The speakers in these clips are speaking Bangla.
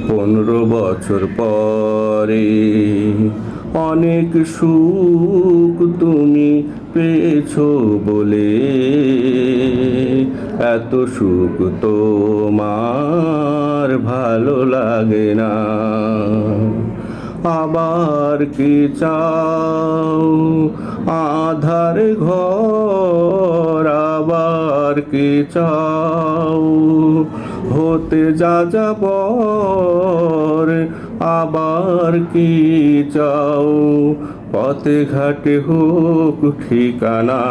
15 বছর পরে অনেক সুখ তুমি পেয়েছো বলে, এত সুখ তোমার ভালো লাগে না। আবার কি চাও আধার ঘর, আবার কি চাও হতে যাযাবর, আবার কি চাও পথে ঘাটে হোক ঠিকানা।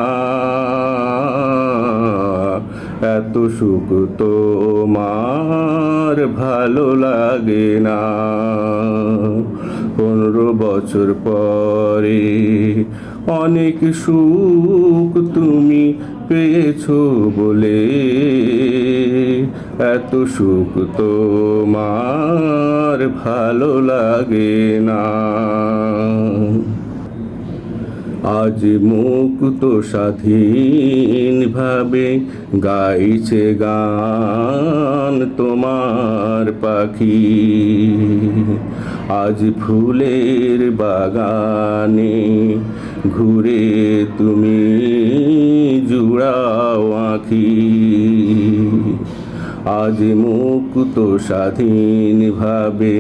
এত সুখ তোমার ভালো লাগে না। 15 বছর পরে অনেক সুখ তুমি পেয়েছো বলে, এত সুখ তোমার ভালো লাগে না। আজ মুক্ত স্বাধীন ভাবে গাইছে গান তোমার পাখি। আজ ফুলের বাগানে ঘুরে তুমি জুড়াও আঁখি। আজ মুক্ত স্বাধীন ভাবে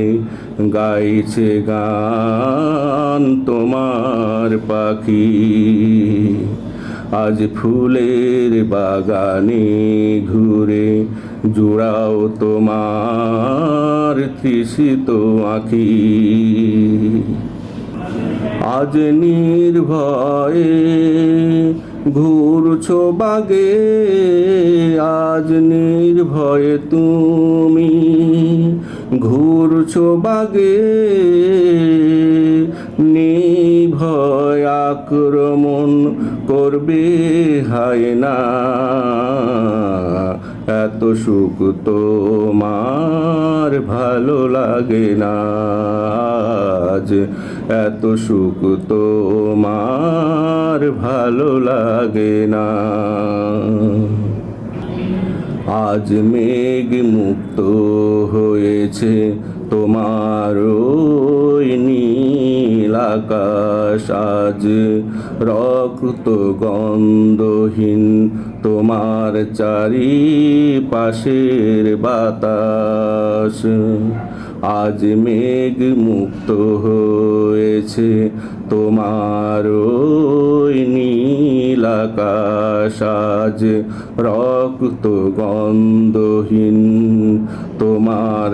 গাইছে গান তোমার পাখি। আজ ফুলের বাগানে ঘুরে জুড়াও তোমার তৃষিত আঁখি। আজ নির্ভয়ে ঘুরছো বাগে, আজ নির্ভয়ে তুমি ঘুরছো বাগে। নির্ভয় আক্রমণ করবে হায়না, এত সুখ তোমার ভালো লাগে না। আজ এত সুখ তোমার ভালো লাগে না। আজ মেঘ মুক্ত হয়েছে তোমার ওই নীল আকাশ, আজ রক্ত গন্ধহীন তোমার চারিপাশের বাতাস। আজ মেঘ মুক্ত হয়েছে তোমার ওই নীল আকাশ, আজ রক্ত গন্ধহীন তোমার